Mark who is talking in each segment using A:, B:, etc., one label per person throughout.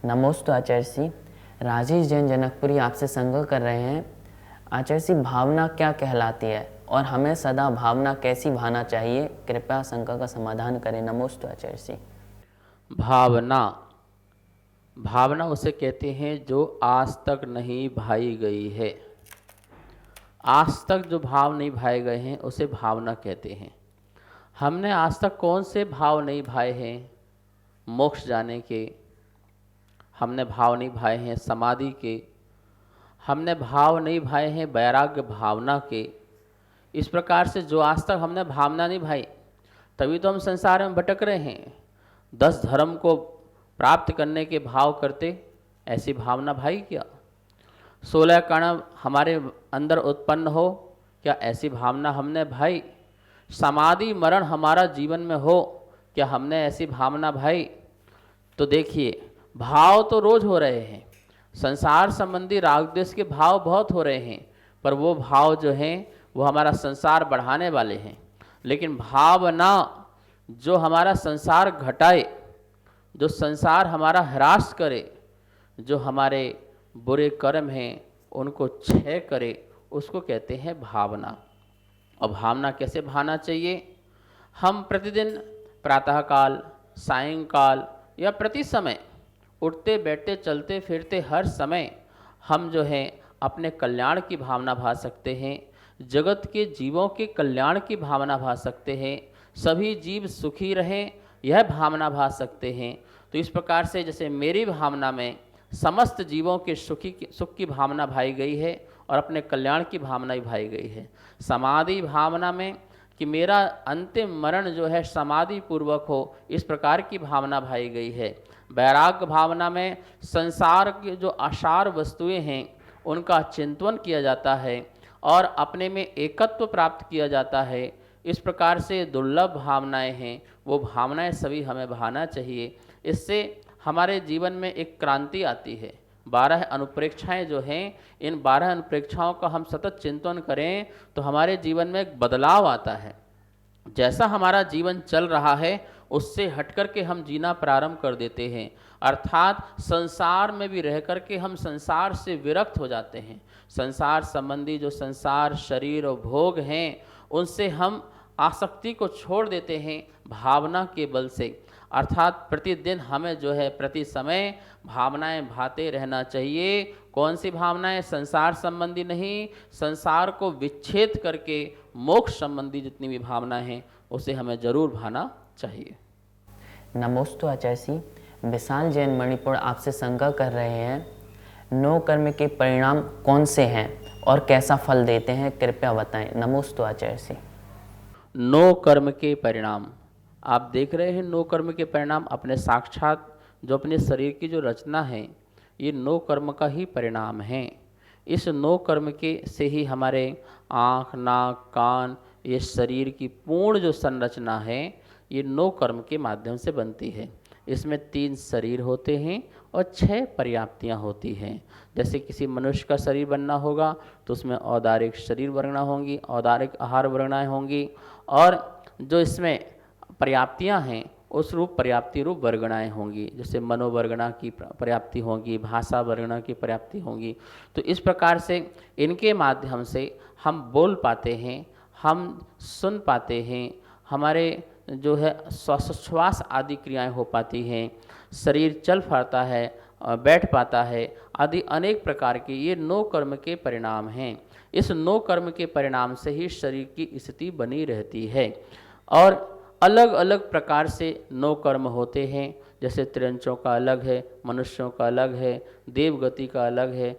A: नमोस्तु आचार्य जी। राजेश जैन जनकपुरी आपसे संग्रह कर रहे हैं। आचार्य जी, भावना क्या कहलाती है और हमें सदा भावना कैसी भाना चाहिए? कृपया शंका का समाधान करें। नमोस्तु आचार्य जी।
B: भावना भावना उसे कहते हैं जो आज तक नहीं भाई गई है। आज तक जो भाव नहीं भाए गए हैं उसे भावना कहते हैं। हमने आज तक कौन से भाव नहीं भाए हैं? मोक्ष जाने के हमने भाव नहीं भाए हैं, समाधि के हमने भाव नहीं भाए हैं, वैराग्य भावना के। इस प्रकार से जो आज तक हमने भावना नहीं भाई, तभी तो हम संसार में भटक रहे हैं। 10 धर्म को प्राप्त करने के भाव करते, ऐसी भावना भाई क्या? 16 कण हमारे अंदर उत्पन्न हो, क्या ऐसी भावना हमने भाई? समाधि मरण हमारा जीवन में हो, क्या हमने ऐसी भावना भाई? तो देखिए, भाव तो रोज हो रहे हैं। संसार संबंधी राग द्वेष के भाव बहुत हो रहे हैं, पर वो भाव जो हैं वो हमारा संसार बढ़ाने वाले हैं। लेकिन भावना जो हमारा संसार घटाए, जो संसार हमारा ह्रास करे, जो हमारे बुरे कर्म हैं उनको क्षय करे, उसको कहते हैं भावना। और भावना कैसे भाना चाहिए? हम प्रतिदिन प्रातःकाल, सायंकाल या प्रति समय उठते बैठते चलते फिरते हर समय हम जो है अपने कल्याण की भावना भा सकते हैं, जगत के जीवों के कल्याण की भावना भा सकते हैं, सभी जीव सुखी रहें यह भावना भा सकते हैं। तो इस प्रकार से जैसे मेरी भावना में समस्त जीवों के सुख की भावना भाई गई है और अपने कल्याण की भावना भी भाई गई है। समाधि भावना में कि मेरा अंतिम मरण जो है समाधि पूर्वक हो, इस प्रकार की भावना भाई गई है। वैराग्य भावना में संसार की जो आसार वस्तुएं हैं उनका चिंतन किया जाता है और अपने में एकत्व प्राप्त किया जाता है। इस प्रकार से दुर्लभ भावनाएं हैं, वो भावनाएं सभी हमें भाना चाहिए। इससे हमारे जीवन में एक क्रांति आती है। 12 अनुप्रेक्षाएं जो हैं, इन 12 अनुप्रेक्षाओं का हम सतत चिंतन करें तो हमारे जीवन में एक बदलाव आता है। जैसा हमारा जीवन चल रहा है उससे हट कर के हम जीना प्रारंभ कर देते हैं, अर्थात संसार में भी रह कर के हम संसार से विरक्त हो जाते हैं। संसार संबंधी जो संसार शरीर और भोग हैं उनसे हम आसक्ति को छोड़ देते हैं भावना के बल से। अर्थात प्रतिदिन हमें जो है प्रति समय भावनाएं भाते रहना चाहिए। कौन सी भावनाएं? संसार संबंधी नहीं, संसार को विच्छेद करके मोक्ष संबंधी जितनी भी भावनाएं हैं उसे हमें जरूर भाना चाहिए।
A: नमोस्तु आचार्य जी। विशाल जैन मणिपुर आपसे शंका कर रहे हैं। नो कर्म के परिणाम कौन से हैं और कैसा फल देते हैं? कृपया बताएं। नमोस्तु आचार्य जी।
B: नो कर्म के परिणाम आप देख रहे हैं। नो कर्म के परिणाम अपने साक्षात जो अपने शरीर की जो रचना है, ये नो कर्म का ही परिणाम है। इस नो कर्म के से ही हमारे आँख, नाक, कान, ये शरीर की पूर्ण जो संरचना है ये नो कर्म के माध्यम से बनती है। इसमें 3 शरीर होते हैं और 6 पर्याप्तियाँ होती हैं। जैसे किसी मनुष्य का शरीर बनना होगा तो उसमें औदारिक शरीर वर्गना होंगी, औदारिक आहार वर्गनाएँ होंगी, और जो इसमें पर्याप्तियाँ हैं उस रूप पर्याप्ति रूप वर्गणाएँ होंगी। जैसे मनोवर्गणा की पर्याप्ति होंगी, भाषा वर्गणा की पर्याप्ति होंगी। तो इस प्रकार से इनके माध्यम से हम बोल पाते हैं, हम सुन पाते हैं, हमारे जो है श्वासोच्छ्वास आदि क्रियाएं हो पाती हैं, शरीर चल पाता है, बैठ पाता है, आदि अनेक प्रकार के ये नो कर्म के परिणाम हैं। इस नो कर्म के परिणाम से ही शरीर की स्थिति बनी रहती है। और अलग अलग प्रकार से नो कर्म होते हैं। जैसे त्रियंचों का अलग है, मनुष्यों का अलग है, देवगति का अलग है।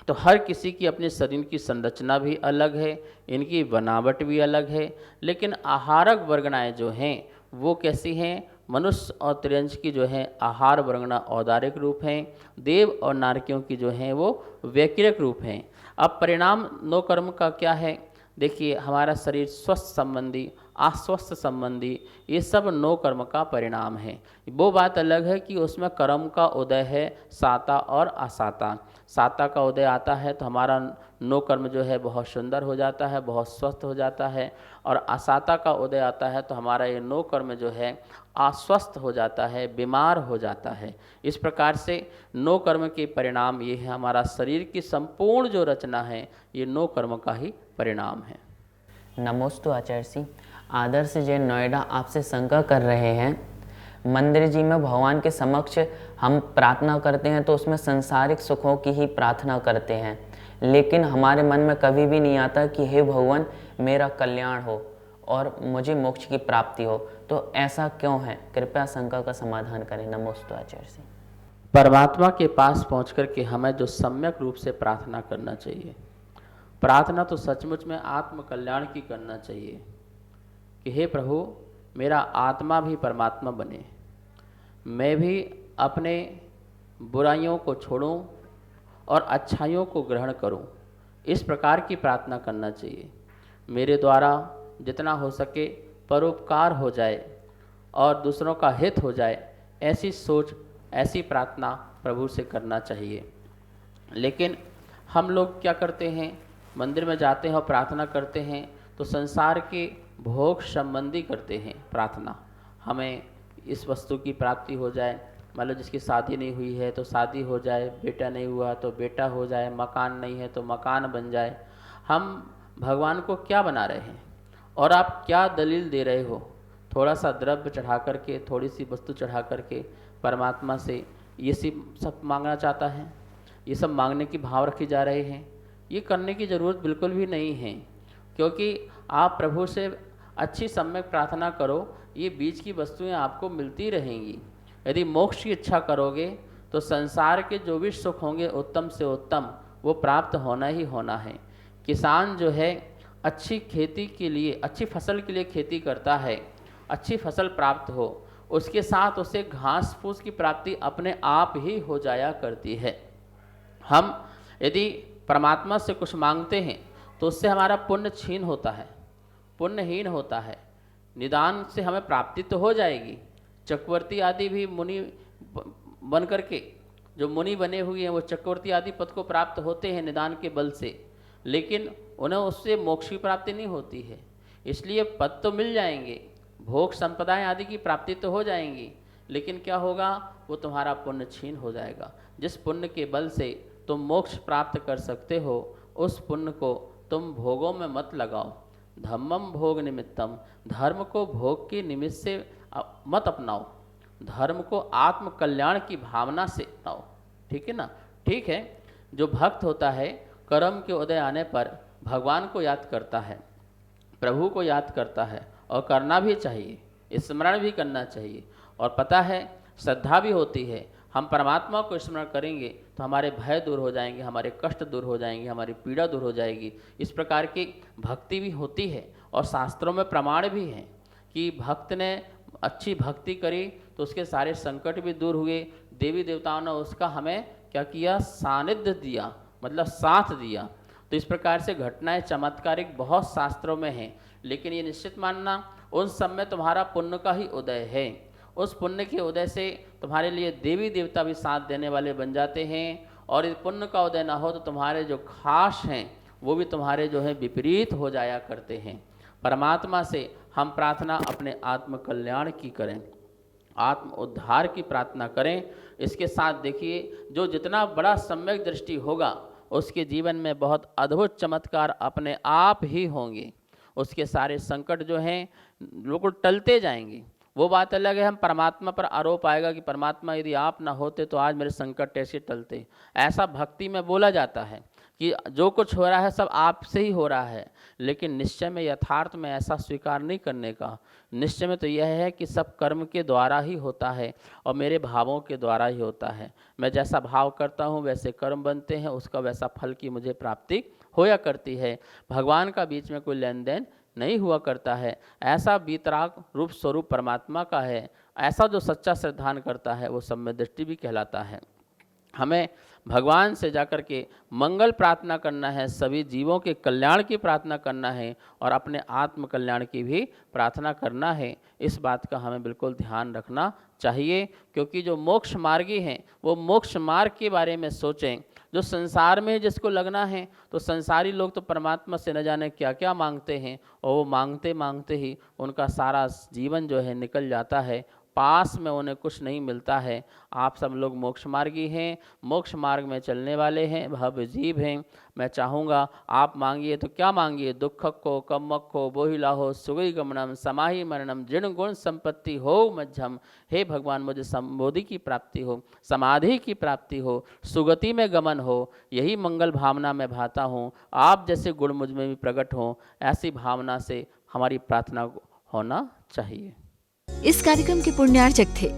B: तो हर किसी की अपने शरीर की संरचना भी अलग है, इनकी बनावट भी अलग है। लेकिन आहारक वर्गणाएँ जो हैं वो कैसी हैं? मनुष्य और त्रियंच की जो है आहार वर्गना औदारिक रूप हैं, देव और नारकियों की जो हैं वो वैकिरक रूप हैं। अब परिणाम नो कर्म का क्या है? देखिए, हमारा शरीर स्वस्थ संबंधी आश्वस्त संबंधी, ये सब नो कर्म का परिणाम है। वो बात अलग है कि उसमें कर्म का उदय है साता और असाता। साता का उदय आता है तो हमारा नो कर्म जो है बहुत सुंदर हो जाता है, बहुत स्वस्थ हो जाता है, और असाता का उदय आता है तो हमारा ये नो कर्म जो है अस्वस्थ हो जाता है, बीमार हो जाता है। इस प्रकार से नो कर्म के परिणाम ये है, हमारा शरीर की संपूर्ण जो रचना है ये नो कर्म का ही परिणाम है।
A: नमोस्तु आचार्य जी। आदर्श जैन नोएडा आपसे शंका कर रहे हैं, मंदिर जी में भगवान के समक्ष हम प्रार्थना करते हैं तो उसमें संसारिक सुखों की ही प्रार्थना करते हैं, लेकिन हमारे मन में कभी भी नहीं आता कि हे भगवान मेरा कल्याण हो और मुझे मोक्ष की प्राप्ति हो, तो ऐसा क्यों है? कृपया शंका का समाधान करें। नमोस्तु आचार्य जी।
B: परमात्मा के पास पहुँच कर के हमें जो सम्यक रूप से प्रार्थना करना चाहिए, प्रार्थना तो सचमुच में आत्म कल्याण की करना चाहिए कि हे प्रभु मेरा आत्मा भी परमात्मा बने, मैं भी अपने बुराइयों को छोड़ूं और अच्छाइयों को ग्रहण करूं। इस प्रकार की प्रार्थना करना चाहिए। मेरे द्वारा जितना हो सके परोपकार हो जाए और दूसरों का हित हो जाए, ऐसी सोच, ऐसी प्रार्थना प्रभु से करना चाहिए। लेकिन हम लोग क्या करते हैं, मंदिर में जाते हैं और प्रार्थना करते हैं तो संसार के भोग संबंधी करते हैं प्रार्थना। हमें इस वस्तु की प्राप्ति हो जाए, मान लो जिसकी शादी नहीं हुई है तो शादी हो जाए, बेटा नहीं हुआ तो बेटा हो जाए, मकान नहीं है तो मकान बन जाए। हम भगवान को क्या बना रहे हैं और आप क्या दलील दे रहे हो? थोड़ा सा द्रव्य चढ़ा करके, थोड़ी सी वस्तु चढ़ा करके परमात्मा से ये सब मांगना चाहता है, ये सब मांगने की भाव रखी जा रहे हैं। ये करने की ज़रूरत बिल्कुल भी नहीं है, क्योंकि आप प्रभु से अच्छी सम्यक प्रार्थना करो, ये बीच की वस्तुएं आपको मिलती रहेंगी। यदि मोक्ष की इच्छा करोगे तो संसार के जो भी सुख होंगे उत्तम से उत्तम वो प्राप्त होना ही होना है। किसान जो है अच्छी खेती के लिए, अच्छी फसल के लिए खेती करता है, अच्छी फसल प्राप्त हो, उसके साथ उसे घास फूस की प्राप्ति अपने आप ही हो जाया करती है। हम यदि परमात्मा से कुछ मांगते हैं तो उससे हमारा पुण्य छीन होता है, पुण्यहीन होता है। निदान से हमें प्राप्ति तो हो जाएगी। चक्रवर्ती आदि भी मुनि बन करके, जो मुनि बने हुए हैं वो चक्रवर्ती आदि पद को प्राप्त होते हैं निदान के बल से, लेकिन उन्हें उससे मोक्ष की प्राप्ति नहीं होती है। इसलिए पद तो मिल जाएंगे, भोग संपदाएं आदि की प्राप्ति तो हो जाएंगी, लेकिन क्या होगा, वो तुम्हारा पुण्य छीन हो जाएगा। जिस पुण्य के बल से तुम मोक्ष प्राप्त कर सकते हो, उस पुण्य को तुम भोगों में मत लगाओ। धम्मम भोग निमित्तम, धर्म को भोग के निमित्त से मत अपनाओ, धर्म को आत्म कल्याण की भावना से अपनाओ। ठीक है ना? ठीक है, जो भक्त होता है कर्म के उदय आने पर भगवान को याद करता है, प्रभु को याद करता है, और करना भी चाहिए, स्मरण भी करना चाहिए। और पता है श्रद्धा भी होती है, हम परमात्मा को स्मरण करेंगे तो हमारे भय दूर हो जाएंगे, हमारे कष्ट दूर हो जाएंगे, हमारी पीड़ा दूर हो जाएगी। इस प्रकार की भक्ति भी होती है, और शास्त्रों में प्रमाण भी हैं कि भक्त ने अच्छी भक्ति करी तो उसके सारे संकट भी दूर हुए। देवी देवताओं ने उसका हमें क्या किया, सानिध्य दिया, मतलब साथ दिया। तो इस प्रकार से घटनाएं चमत्कारिक बहुत शास्त्रों में हैं, लेकिन ये निश्चित मानना उन सब में तुम्हारा पुण्य का ही उदय है। उस पुण्य के उदय से तुम्हारे लिए देवी देवता भी साथ देने वाले बन जाते हैं, और इस पुण्य का उदय ना हो तो तुम्हारे जो खास हैं वो भी तुम्हारे जो है विपरीत हो जाया करते हैं। परमात्मा से हम प्रार्थना अपने आत्म कल्याण की करें, आत्म उद्धार की प्रार्थना करें। इसके साथ देखिए, जो जितना बड़ा सम्यक दृष्टि होगा उसके जीवन में बहुत अद्भुत चमत्कार अपने आप ही होंगे। उसके सारे संकट जो हैं बिल्कुल टलते जाएंगे। वो बात अलग है, हम परमात्मा पर आरोप आएगा कि परमात्मा यदि आप ना होते तो आज मेरे संकट ऐसे टलते। ऐसा भक्ति में बोला जाता है कि जो कुछ हो रहा है सब आपसे ही हो रहा है, लेकिन निश्चय में, यथार्थ में ऐसा स्वीकार नहीं करने का। निश्चय में तो यह है कि सब कर्म के द्वारा ही होता है और मेरे भावों के द्वारा ही होता है। मैं जैसा भाव करता हूँ वैसे कर्म बनते हैं, उसका वैसा फल की मुझे प्राप्ति होया करती है। भगवान का बीच में कोई लेन देन नहीं हुआ करता है। ऐसा वीतराग रूप स्वरूप परमात्मा का है। ऐसा जो सच्चा श्रद्धान करता है वो सम्यक दृष्टि भी कहलाता है। हमें भगवान से जाकर के मंगल प्रार्थना करना है, सभी जीवों के कल्याण की प्रार्थना करना है और अपने आत्म कल्याण की भी प्रार्थना करना है। इस बात का हमें बिल्कुल ध्यान रखना चाहिए, क्योंकि जो मोक्ष मार्गी हैं वो मोक्ष मार्ग के बारे में सोचें। जो संसार में जिसको लगना है, तो संसारी लोग तो परमात्मा से न जाने क्या क्या मांगते हैं और वो मांगते मांगते ही उनका सारा जीवन जो है निकल जाता है, पास में उन्हें कुछ नहीं मिलता है। आप सब लोग मोक्ष मार्गी हैं, मोक्ष मार्ग में चलने वाले हैं, भव जीव हैं। मैं चाहूँगा आप मांगिए तो क्या मांगिए, दुखक को कम्मक को बोहिला हो सुगई गमनम समाहि मरणम जिण गुण संपत्ति हो मध्यम। हे भगवान, मुझे संबोधि की प्राप्ति हो, समाधि की प्राप्ति हो, सुगति में गमन हो, यही मंगल भावना में भाता हूँ। आप जैसे गुण मुझ में भी प्रकट हों, ऐसी भावना से हमारी प्रार्थना होना चाहिए।
C: इस कार्यक्रम के पुण्यार्चक थे